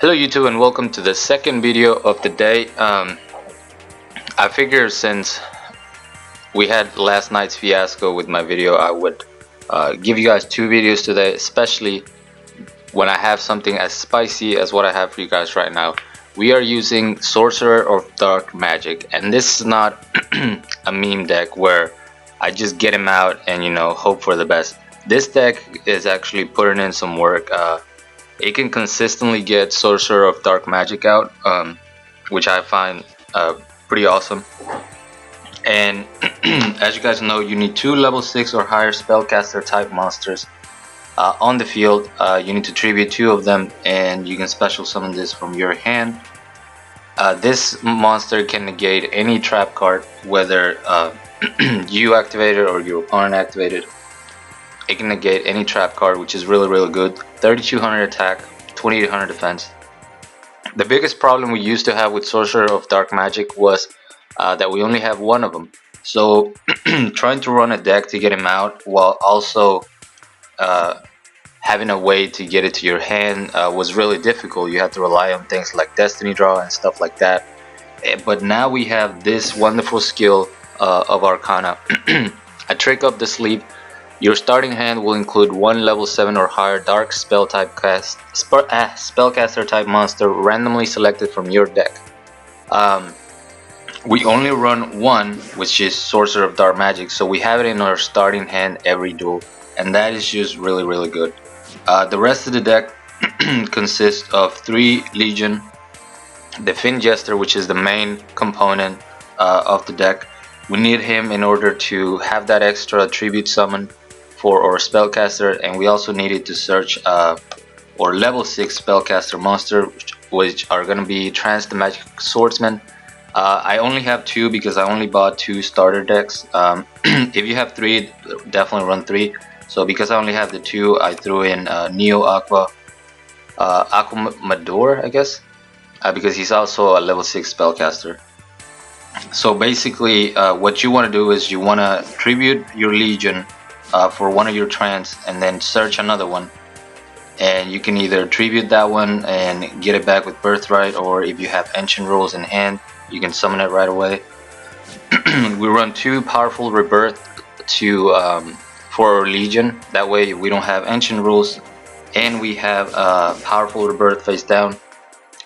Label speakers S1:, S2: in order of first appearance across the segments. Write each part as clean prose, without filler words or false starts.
S1: Hello YouTube and welcome to the second video of the day. I figured since we had last night's fiasco with my video, I would give you guys two videos today, especially when I have something as spicy as what I have for you guys right now. We are using Sorcerer of Dark Magic, and this is not a meme deck where I just get him out and hope for the best. This deck is actually putting in some work. It can consistently get Sorcerer of Dark Magic out, which I find pretty awesome. And as you guys know, you need two level 6 or higher spellcaster type monsters on the field. You need to tribute two of them, and you can special summon this from your hand. This monster can negate any trap card, whether you activate it or your opponent activated. It can negate any trap card, which is really good. 3200 attack, 2800 defense. The biggest problem we used to have with Sorcerer of Dark Magic was that we only have one of them. So trying to run a deck to get him out while also having a way to get it to your hand was really difficult. You had to rely on things like Destiny Draw and stuff like that. But now we have this wonderful skill of Arcana. A trick up the sleeve. Your starting hand will include one level 7 or higher dark spell type spellcaster type monster randomly selected from your deck. We only run one, which is Sorcerer of Dark Magic, so we have it in our starting hand every duel, and that is just really good. The rest of the deck consists of 3 Legion, the Fin Jester, which is the main component of the deck. We need him in order to have that extra tribute summon for our spellcaster, and we also needed to search or level 6 spellcaster monster, which are going to be Trance the Magic Swordsman. I only have 2 because I only bought 2 starter decks. If you have 3, definitely run 3. So because I only have the 2, I threw in Neo Aquamador, I guess, because he's also a level 6 spellcaster. So basically what you want to do is you want to tribute your Legion for one of your trance and then search another one, and you can either tribute that one and get it back with Birthright, or if you have Ancient Rules in hand, you can summon it right away. We run 2 powerful Rebirth to for our Legion. That way we don't have Ancient Rules and we have powerful Rebirth face down.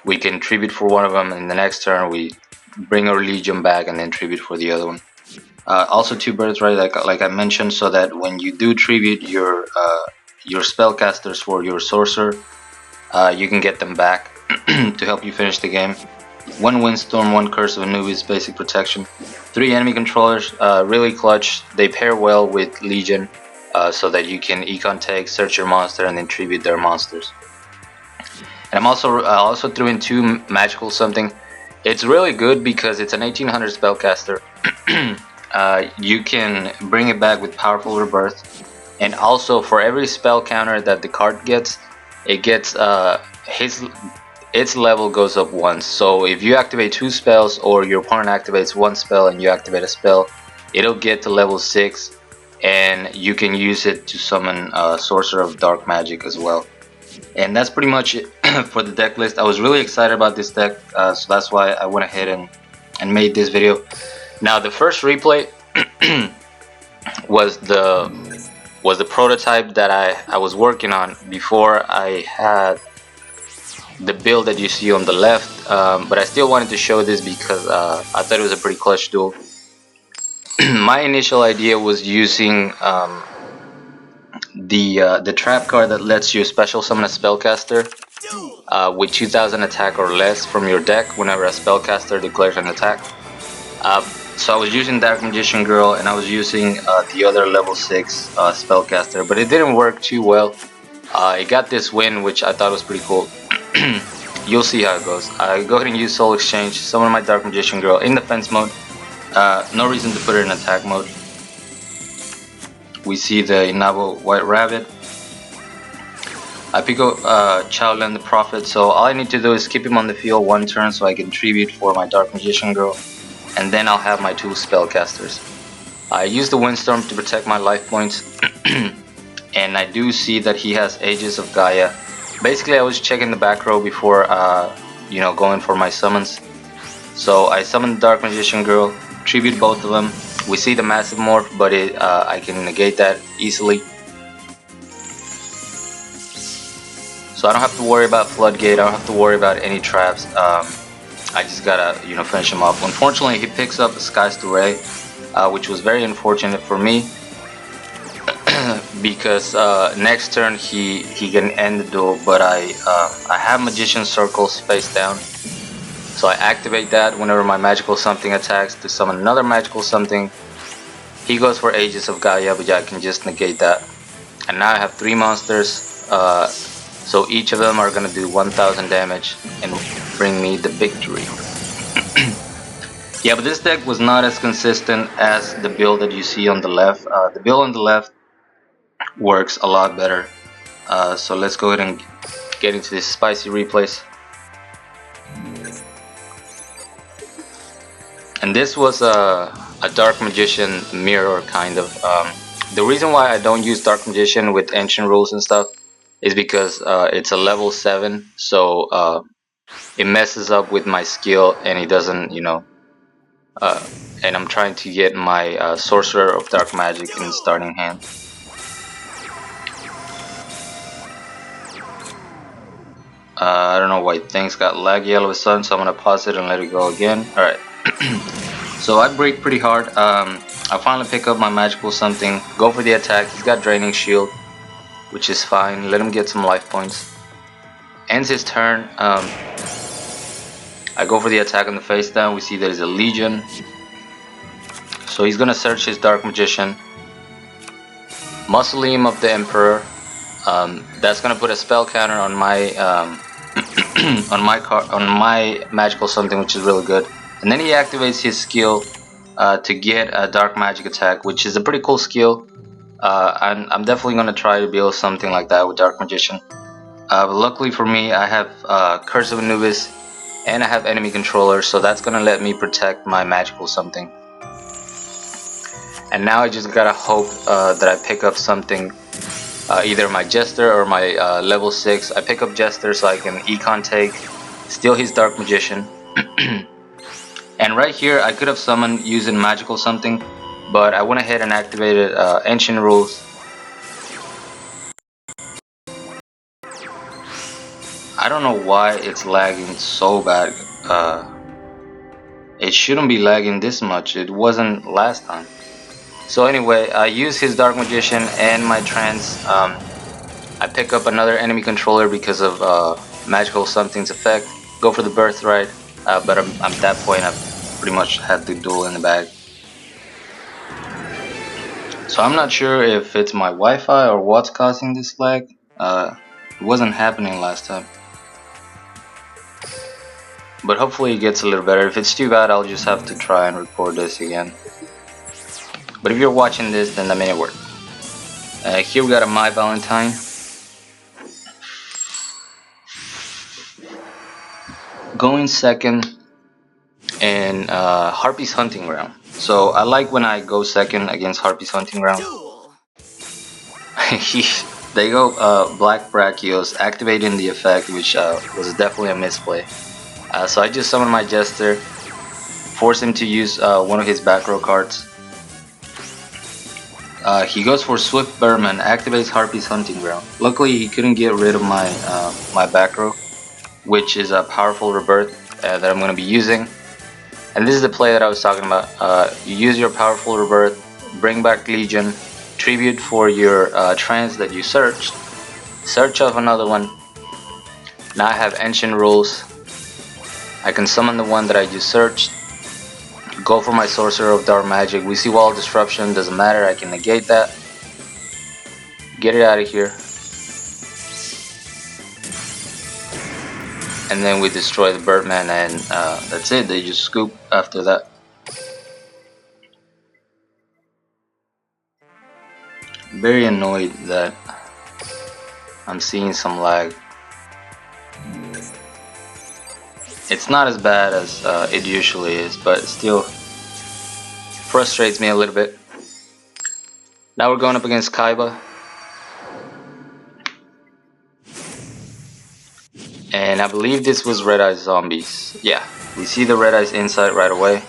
S1: We can tribute for one of them, and the next turn we bring our Legion back and then tribute for the other one. Also 2 Birthright, like I mentioned, so that when you do tribute your spellcasters for your Sorcerer, you can get them back to help you finish the game. 1 Windstorm, 1 Curse of Anubis, basic protection. 3 enemy controllers, really clutch. They pair well with Legion, so that you can econ take, search your monster, and then tribute their monsters. And I also threw in 2 magical something. It's really good because it's an 1800 spellcaster. You can bring it back with powerful Rebirth, and also for every spell counter that the card gets, it gets its level goes up once. So if you activate 2 spells, or your opponent activates 1 spell and you activate a spell, it'll get to level 6, and you can use it to summon Sorcerer of Dark Magic as well. And that's pretty much it for the deck list. I was really excited about this deck, so that's why I went ahead and made this video. Now the first replay was the prototype that I was working on before I had the build that you see on the left, but I still wanted to show this because I thought it was a pretty clutch duel. My initial idea was using the trap card that lets you special summon a spellcaster with 2000 attack or less from your deck whenever a spellcaster declares an attack. So I was using Dark Magician Girl, and I was using the other level 6 spellcaster, but it didn't work too well. It got this win, which I thought was pretty cool. You'll see how it goes. I go ahead and use Soul Exchange, summon my Dark Magician Girl in defense mode. No reason to put it in attack mode. We see the Inabo White Rabbit. I pick up Chowland the Prophet, so all I need to do is keep him on the field 1 turn so I can tribute for my Dark Magician Girl, and then I'll have my 2 spellcasters. I use the Windstorm to protect my life points, and I do see that he has Aegis of Gaia, Basically, I was checking the back row before, you know, going for my summons. So I summoned Dark Magician Girl, tribute both of them. We see the massive morph, but I can negate that easily. So I don't have to worry about Floodgate. I don't have to worry about any traps. I just gotta, you know, finish him off. Unfortunately, he picks up Sky's Duel, which was very unfortunate for me because next turn he can end the duel. But I have Magician Circles face down, so I activate that whenever my magical something attacks to summon another magical something. He goes for Aegis of Gaia, but I can just negate that. And now I have 3 monsters, so each of them are gonna do 1000 damage and bring me the victory. Yeah, but this deck was not as consistent as the build that you see on the left. The build on the left works a lot better. So let's go ahead and get into this spicy replays. And this was a Dark Magician mirror kind of. The reason why I don't use Dark Magician with ancient rules and stuff is because it's a level 7, so it messes up with my skill and it doesn't, you know, and I'm trying to get my Sorcerer of Dark Magic in the starting hand. I don't know why things got laggy all of a sudden, so I'm gonna pause it and let it go again. Alright. So I break pretty hard. I finally pick up my magical something, go for the attack. He's got Draining Shield, which is fine. Let him get some life points. Ends his turn. I go for the attack on the face down. We see there's a Legion. So he's gonna search his Dark Magician. Mausoleum of the Emperor. That's gonna put a spell counter on my on my magical something, which is really good. And then he activates his skill to get a dark magic attack, which is a pretty cool skill. I'm definitely gonna try to build something like that with Dark Magician. But luckily for me, I have Curse of Anubis and I have enemy controller, so that's gonna let me protect my magical something. And now I just gotta hope that I pick up something, either my Jester or my level 6. I pick up Jester so I can Econ take, steal his Dark Magician. And right here I could have summoned using magical something, but I went ahead and activated Ancient Rules. I don't know why it's lagging so bad. It shouldn't be lagging this much. It wasn't last time. So anyway, I use his Dark Magician and my Trance. I pick up another enemy controller because of magical something's effect. Go for the Birthright, but I'm at that point I've pretty much had the duel in the bag. So I'm not sure if it's my Wi-Fi or what's causing this lag. It wasn't happening last time. But hopefully it gets a little better. If it's too bad, I'll just have to try and record this again. But if you're watching this, then that may work. Here we got a My Valentine. Going second in Harpies Hunting Ground. So I like when I go second against Harpies Hunting Ground. They go Black Brachios, activating the effect, which was definitely a misplay. So I just summon my Jester, force him to use one of his back row cards. He goes for Swift Berman, activates Harpies Hunting Ground. Luckily he couldn't get rid of my my back row, which is a powerful rebirth that I'm going to be using. And this is the play that I was talking about. You use your powerful rebirth, bring back Legion, tribute for your trance that you searched, search off another one. Now I have Ancient Rules. I can summon the one that I just searched, go for my Sorcerer of Dark Magic. We see Wall Disruption, doesn't matter, I can negate that. Get it out of here. And then we destroy the Birdman and that's it, they just scoop after that. Very annoyed that I'm seeing some lag. It's not as bad as it usually is, but it still frustrates me a little bit. Now we're going up against Kaiba. I believe this was Red Eyes Zombies. Yeah, we see the Red Eyes inside right away.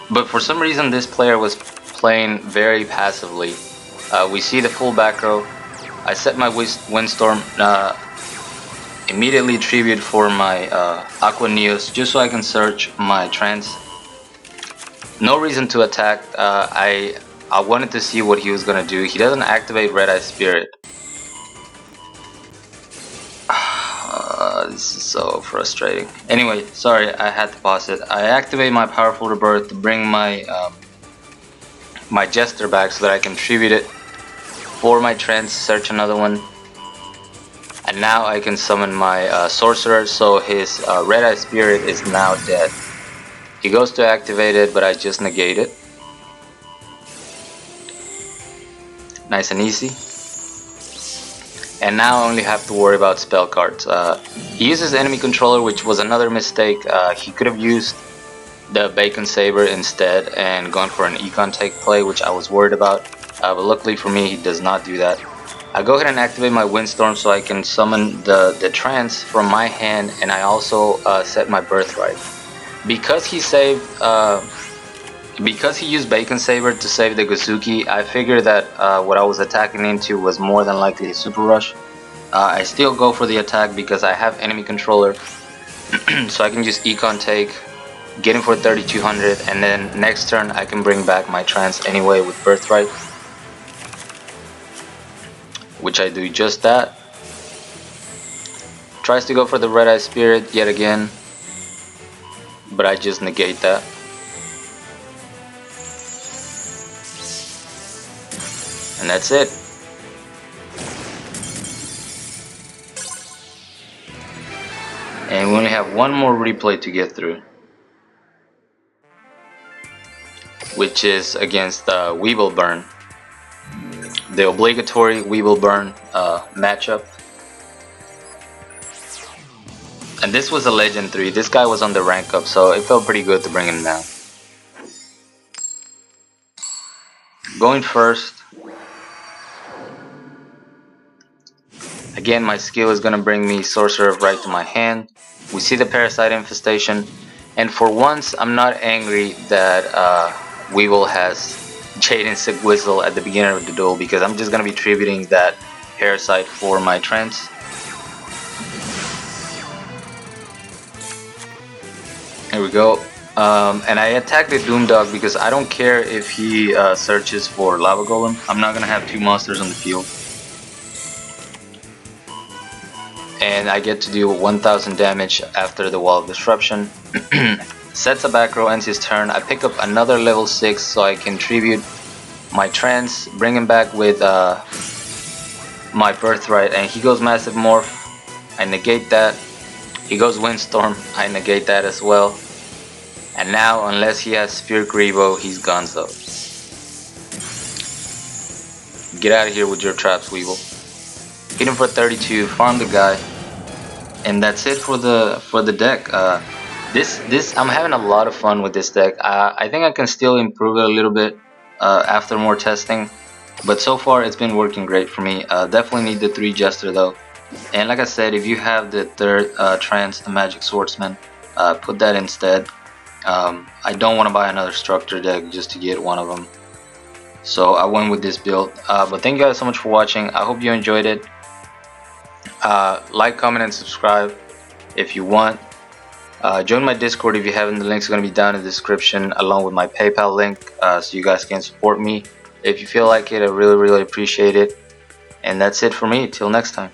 S1: But for some reason this player was playing very passively. We see the full back row. I set my Windstorm, immediately tribute for my Aqua Neos just so I can search my trance. No reason to attack. I wanted to see what he was gonna do. He doesn't activate Red Eye Spirit. This is so frustrating. Anyway, sorry, I had to pause it. I activate my Powerful Rebirth to bring my my Jester back so that I can tribute it for my trance, search another one, and now I can summon my Sorcerer. So his Red Eye Spirit is now dead. He goes to activate it, but I just negate it. Nice and easy. And now I only have to worry about spell cards. He uses enemy controller, which was another mistake. He could have used the Bacon Saber instead and gone for an Econ Take play, which I was worried about. But luckily for me, he does not do that. I go ahead and activate my Windstorm so I can summon the trance from my hand, and I also set my Birthright. Because he saved, because he used Bacon Saber to save the Gozuki, I figured that what I was attacking into was more than likely a Super Rush. I still go for the attack because I have enemy controller, so I can just Econ Take, get him for 3200, and then next turn I can bring back my trance anyway with Birthright, which I do just that. Tries to go for the Red Eye Spirit yet again, but I just negate that. And that's it. And we only have one more replay to get through, which is against Weevil Burn, the obligatory Weevil Burn matchup. And this was a Legend 3. This guy was on the rank up, so it felt pretty good to bring him down. Going first. Again, my skill is going to bring me Sorcerer right to my hand. We see the Parasite Infestation. And for once, I'm not angry that Weevil has Jaden Sick Whistle at the beginning of the duel, because I'm just going to be tributing that Parasite for my trance. Here we go. And I attack the Doom Dog because I don't care if he searches for Lava Golem. I'm not going to have two monsters on the field. And I get to do 1000 damage after the Wall of Disruption. Sets a back row, ends his turn. I pick up another level 6 so I can tribute my trance, bring him back with my Birthright, and he goes Massive Morph. I negate that. He goes Windstorm. I negate that as well. And now, unless he has Spear Grebo, he's gonzo. Get out of here with your traps, Weevil. Hit him for 32, farm the guy, and that's it for the deck. This I'm having a lot of fun with this deck. I think I can still improve it a little bit after more testing, but so far it's been working great for me. Definitely need the 3 Jester though, and like I said, if you have the 3rd Trance, the Magic Swordsman, put that instead. I don't want to buy another Structure deck just to get one of them, so I went with this build. But thank you guys so much for watching. I hope you enjoyed it. Like, comment, and subscribe if you want. Join my Discord if you haven't. The link's going to be down in the description, along with my PayPal link, so you guys can support me if you feel like it. I really appreciate it. And that's it for me. Till next time.